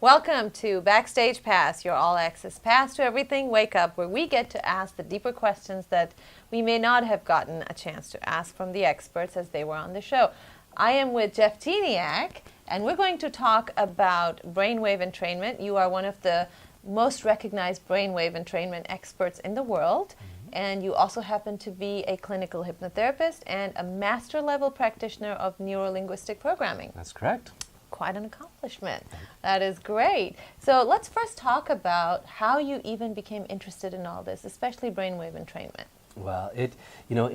Welcome to Backstage Pass, your all-access pass to everything Wake Up, where we get to ask the deeper questions that we may not have gotten a chance to ask from the experts as they were on the show. I am with Jeff Gignac, and we're going to talk about brainwave entrainment. You are one of the most recognized brainwave entrainment experts in the world, and you also happen to be a clinical hypnotherapist and a master-level practitioner of neuro-linguistic programming. That's correct. Quite an accomplishment. That is great. So let's first talk about how you even became interested in all this, especially brainwave entrainment. Well, it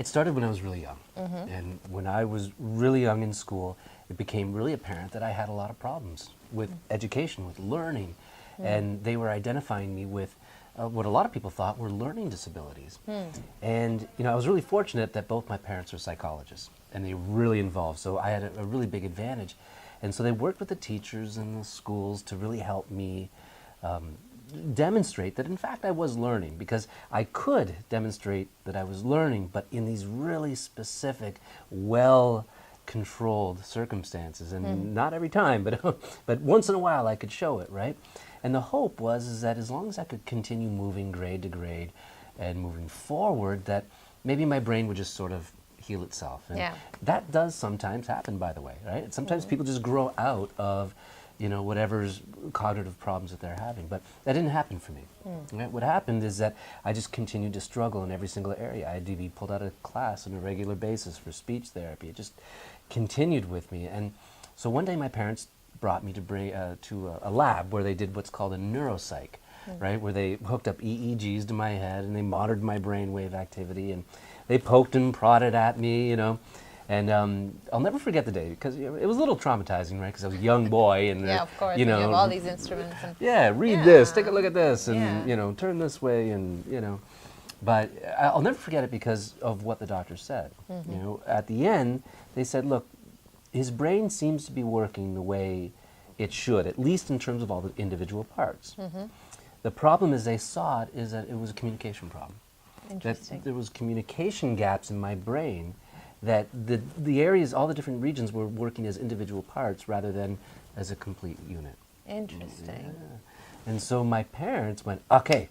started when I was really young. And when I was really young in school, it became really apparent that I had a lot of problems with education, with learning. And they were identifying me with what a lot of people thought were learning disabilities. And I was really fortunate that both my parents were psychologists, and they were really involved. So I had a really big advantage. And so they worked with the teachers and the schools to really help me demonstrate that, in fact, I was learning, because I could demonstrate that I was learning, but in these really specific, well-controlled circumstances. And not every time, but once in a while I could show it, right? And the hope was that as long as I could continue moving grade to grade and moving forward, that maybe my brain would just sort of heal itself. And that does sometimes happen, by the way, right? Sometimes people just grow out of, whatever's cognitive problems that they're having. But that didn't happen for me. Right? What happened is that I just continued to struggle in every single area. I had to be pulled out of class on a regular basis for speech therapy. It just continued with me. And so one day my parents brought me to a lab where they did what's called a neuropsych, right? Where they hooked up EEGs to my head and they monitored my brainwave activity, and they poked and prodded at me, and I'll never forget the day, because it was a little traumatizing, right? Because I was a young boy, and of course, you have all these instruments. And read this, take a look at this, and turn this way, and But I'll never forget it because of what the doctor said. At the end, they said, "Look, his brain seems to be working the way it should, at least in terms of all the individual parts. The problem, as they saw it, is that it was a communication problem. Interesting. That there was communication gaps in my brain, that the areas, all the different regions were working as individual parts rather than as a complete unit." Interesting. And so my parents went, "Okay,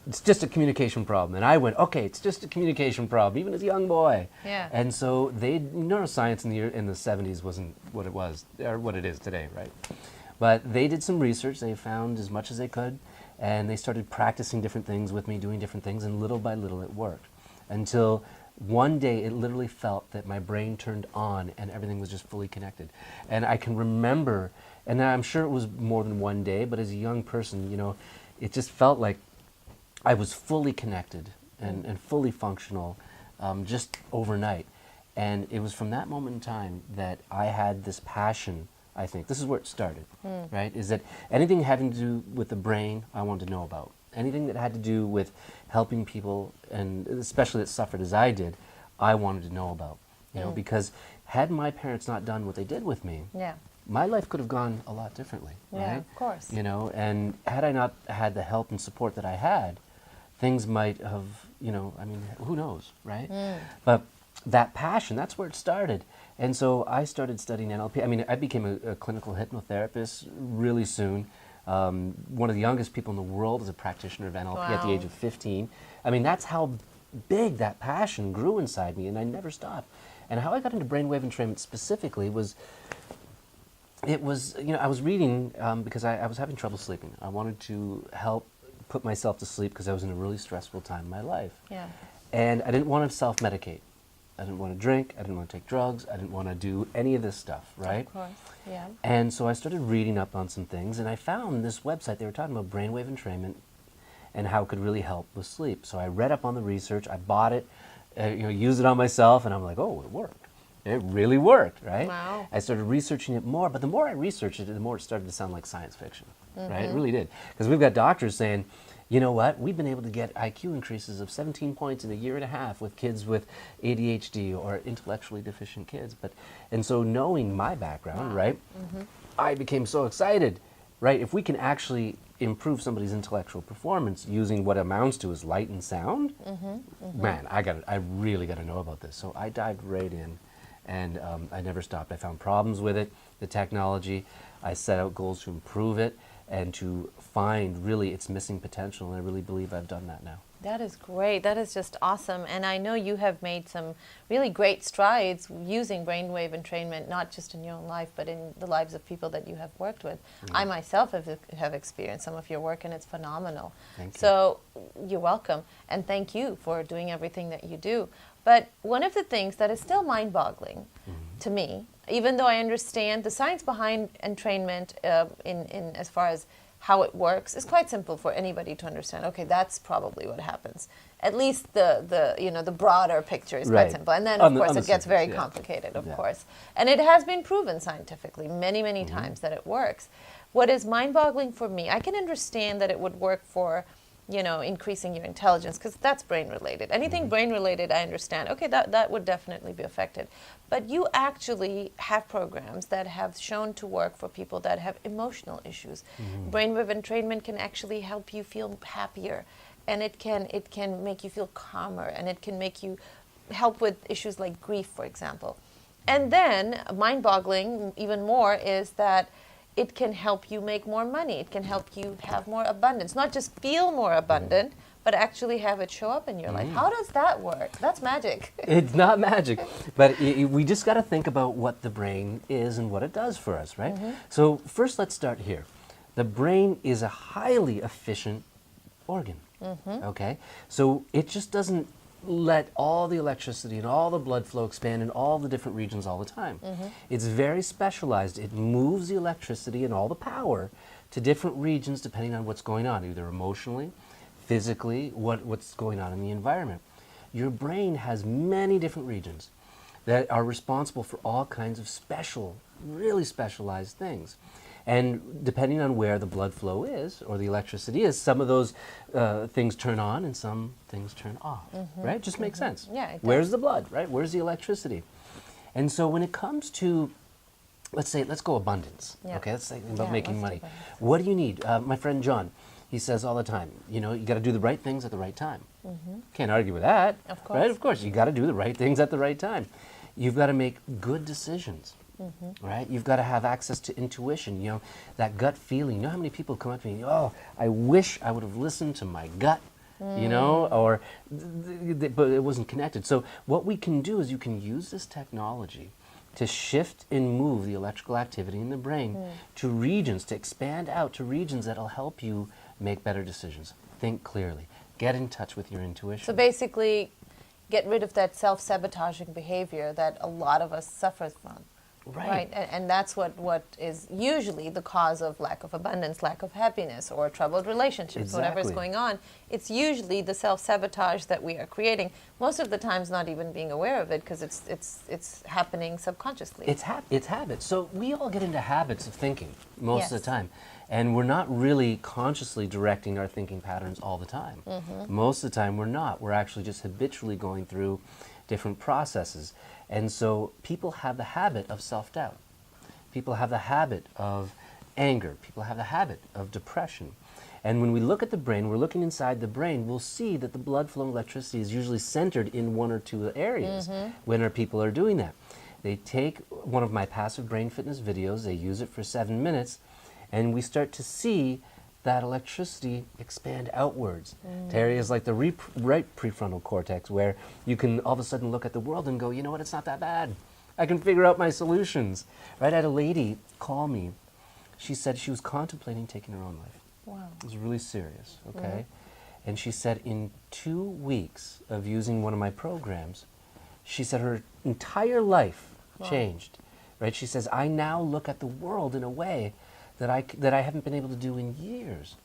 it's just a communication problem." And I went, "Okay, it's just a communication problem," even as a young boy. And so neuroscience in the 70s wasn't what it was, or what it is today, right? But they did some research, they found as much as they could, and they started practicing different things with me, doing different things, and little by little it worked. Until one day it literally felt that my brain turned on and everything was just fully connected. And I can remember, and I'm sure it was more than one day, but as a young person, it just felt like I was fully connected and fully functional just overnight. And it was from that moment in time that I had this passion. I think this is where it started, right? Is that anything having to do with the brain, I wanted to know about. Anything that had to do with helping people, and especially that suffered as I did, I wanted to know about. Because had my parents not done what they did with me, my life could have gone a lot differently, right? Yeah, of course. And had I not had the help and support that I had, things might have, who knows, right? But that passion, that's where it started. And so I started studying NLP. I became a clinical hypnotherapist really soon. One of the youngest people in the world as a practitioner of NLP at the age of 15. That's how big that passion grew inside me, and I never stopped. And how I got into brainwave entrainment specifically was, I was reading because I was having trouble sleeping. I wanted to help put myself to sleep because I was in a really stressful time in my life. And I didn't want to self-medicate. I didn't want to drink, I didn't want to take drugs, I didn't want to do any of this stuff, right? Of course, yeah. And so I started reading up on some things, and I found this website. They were talking about brainwave entrainment and how it could really help with sleep. So I read up on the research, I bought it, used it on myself, and I'm like, oh, it worked. It really worked, right? Wow. I started researching it more, but the more I researched it, the more it started to sound like science fiction, right? It really did. Because we've got doctors saying, you know what? We've been able to get IQ increases of 17 points in a year and a half with kids with ADHD or intellectually deficient kids. And so knowing my background, right, I became so excited, right? If we can actually improve somebody's intellectual performance using what amounts to as light and sound, man, I really got to know about this. So I dived right in, and I never stopped. I found problems with it, the technology. I set out goals to improve it and to find really its missing potential, and I really believe I've done that now. That is great. That is just awesome. And I know you have made some really great strides using brainwave entrainment, not just in your own life, but in the lives of people that you have worked with. I myself have experienced some of your work, and it's phenomenal. Thank you. So you're welcome. And thank you for doing everything that you do. But one of the things that is still mind-boggling to me, even though I understand the science behind entrainment in as far as how it works, is quite simple for anybody to understand. Okay, that's probably what happens. At least the broader picture is quite simple. And then, of course, it gets very complicated, of course. And it has been proven scientifically many, many times that it works. What is mind-boggling for me, I can understand that it would work for increasing your intelligence, because that's brain-related. Anything brain-related, I understand. Okay, that would definitely be affected. But you actually have programs that have shown to work for people that have emotional issues. Brainwave entrainment can actually help you feel happier, and it can make you feel calmer, and it can make you help with issues like grief, for example. And then, mind-boggling even more, is that it can help you make more money. It can help you have more abundance. Not just feel more abundant, but actually have it show up in your life. How does that work? That's magic. It's not magic, but we just got to think about what the brain is and what it does for us, right? So first, let's start here. The brain is a highly efficient organ, okay? So it just doesn't let all the electricity and all the blood flow expand in all the different regions all the time. It's very specialized. It moves the electricity and all the power to different regions depending on what's going on, either emotionally, physically, what's going on in the environment. Your brain has many different regions that are responsible for all kinds of special, really specialized things. And depending on where the blood flow is or the electricity is, some of those things turn on and some things turn off, right? Just makes sense. Yeah, it Where's does. the blood, right? Where's the electricity? And so when it comes to, let's go abundance, okay? Let's think about making money. What do you need? My friend John, he says all the time, you got to do the right things at the right time. Can't argue with that, of course. right? Of course, you got to do the right things at the right time. You've got to make good decisions. Right? You've got to have access to intuition, that gut feeling. You know how many people come up to me, oh, I wish I would have listened to my gut, or but it wasn't connected. So what we can do is you can use this technology to shift and move the electrical activity in the brain to regions, to expand out to regions that'll help you make better decisions. Think clearly. Get in touch with your intuition. So basically, get rid of that self-sabotaging behavior that a lot of us suffer from. Right. And that's what is usually the cause of lack of abundance, lack of happiness, or troubled relationships, whatever is going on. It's usually the self-sabotage that we are creating, most of the times not even being aware of it, because it's happening subconsciously. It's habits. So we all get into habits of thinking most of the time. And we're not really consciously directing our thinking patterns all the time. Most of the time we're not. We're actually just habitually going through different processes. And so people have the habit of self-doubt. People have the habit of anger. People have the habit of depression. And when we look at the brain, we're looking inside the brain, we'll see that the blood flow and electricity is usually centered in one or two areas when our people are doing that. They take one of my passive brain fitness videos, they use it for 7 minutes, and we start to see that electricity expand outwards to areas like the right prefrontal cortex, where you can all of a sudden look at the world and go, you know what, it's not that bad. I can figure out my solutions. Right? I had a lady call me. She said she was contemplating taking her own life. Wow. It was really serious, okay? And she said in 2 weeks of using one of my programs, she said her entire life changed. Right? She says, I now look at the world in a way that I haven't been able to do in years.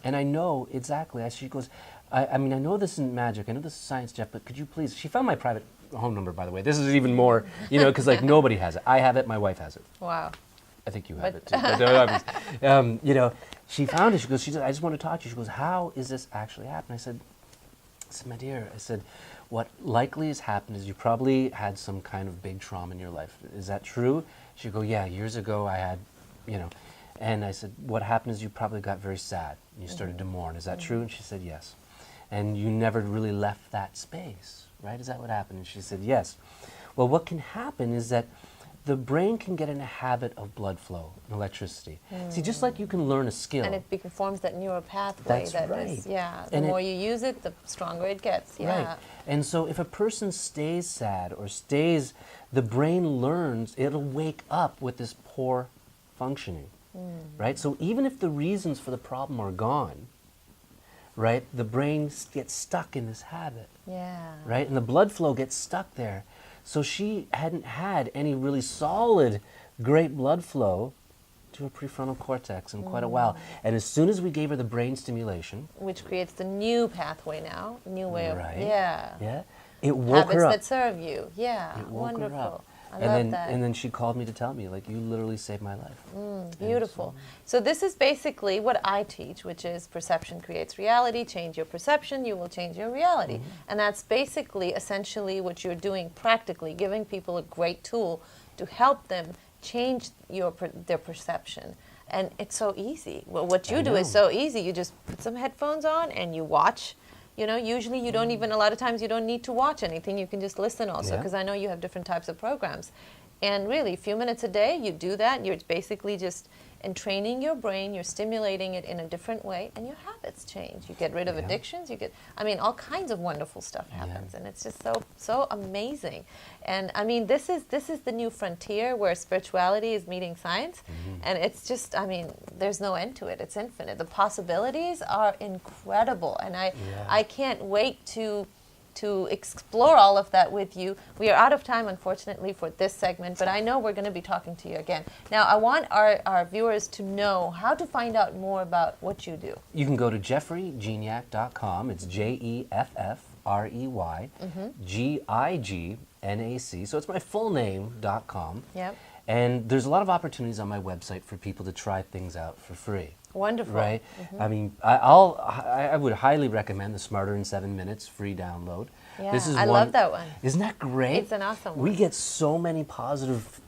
And I know exactly, as she goes, I mean, I know this isn't magic, I know this is science, Jeff, but could you please, she found my private home number, by the way. This is even more, because like nobody has it. I have it, my wife has it. Wow. I think you have it too. she found it. She goes, I just want to talk to you. She goes, how is this actually happening? I said, my dear, I said, what likely has happened is you probably had some kind of big trauma in your life. Is that true? She'd go, yeah, years ago I had, And I said, what happened is you probably got very sad. And you started to mourn. Is that true? And she said, yes. And you never really left that space, right? Is that what happened? And she said, yes. Well, what can happen is that the brain can get in a habit of blood flow and electricity. See, just like you can learn a skill. And it forms that neural pathway. That's that right. is, the more you use it, the stronger it gets. Yeah. Right. And so if a person stays sad or stays, the brain learns, it'll wake up with this poor functioning. Right? So even if the reasons for the problem are gone, right, the brain gets stuck in this habit. Yeah. Right? And the blood flow gets stuck there. So she hadn't had any really solid, great blood flow to her prefrontal cortex in quite a while. And as soon as we gave her the brain stimulation, which creates the new pathway now, new way of, yeah, it woke habits her up. that serve you. Yeah, it woke wonderful. Her up. I love that. And then she called me to tell me, like, you literally saved my life. Beautiful. So this is basically what I teach, which is perception creates reality. Change your perception, you will change your reality. And that's basically, essentially, what you're doing practically, giving people a great tool to help them change their perception. And it's so easy. Well, what you do is so easy. You just put some headphones on and you watch. Usually you don't even, a lot of times you don't need to watch anything. You can just listen also, because I know you have different types of programs. And really, a few minutes a day, you do that. You're basically just entraining your brain. You're stimulating it in a different way, and your habits change. You get rid of addictions. All kinds of wonderful stuff happens, and it's just so amazing. And this is the new frontier where spirituality is meeting science, and it's just, there's no end to it. It's infinite. The possibilities are incredible, and I can't wait to explore all of that with you. We are out of time, unfortunately, for this segment, but I know we're going to be talking to you again. Now, I want our viewers to know how to find out more about what you do. You can go to jeffreygignac.com. It's JEFFREY GIGNAC. So it's my full name.com. Yep. And there's a lot of opportunities on my website for people to try things out for free. Wonderful. Right? I would highly recommend the Smarter in 7 Minutes free download. Yeah, I love that one. Isn't that great? It's an awesome one. We get so many positive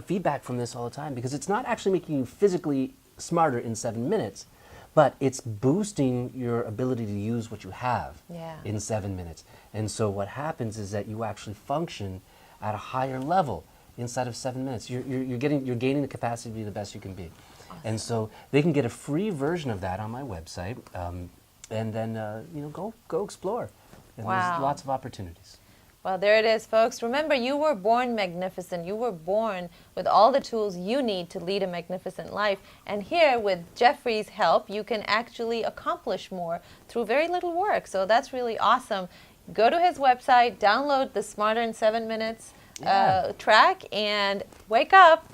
feedback from this all the time, because it's not actually making you physically smarter in 7 minutes, but it's boosting your ability to use what you have in 7 minutes. And so what happens is that you actually function at a higher level inside of 7 minutes. You're gaining the capacity to be the best you can be. Awesome. And so they can get a free version of that on my website, and then go explore. And there's lots of opportunities. Well, there it is, folks. Remember, you were born magnificent. You were born with all the tools you need to lead a magnificent life. And here, with Jeffrey's help, you can actually accomplish more through very little work. So that's really awesome. Go to his website, download the Smarter in 7 Minutes track, and wake up.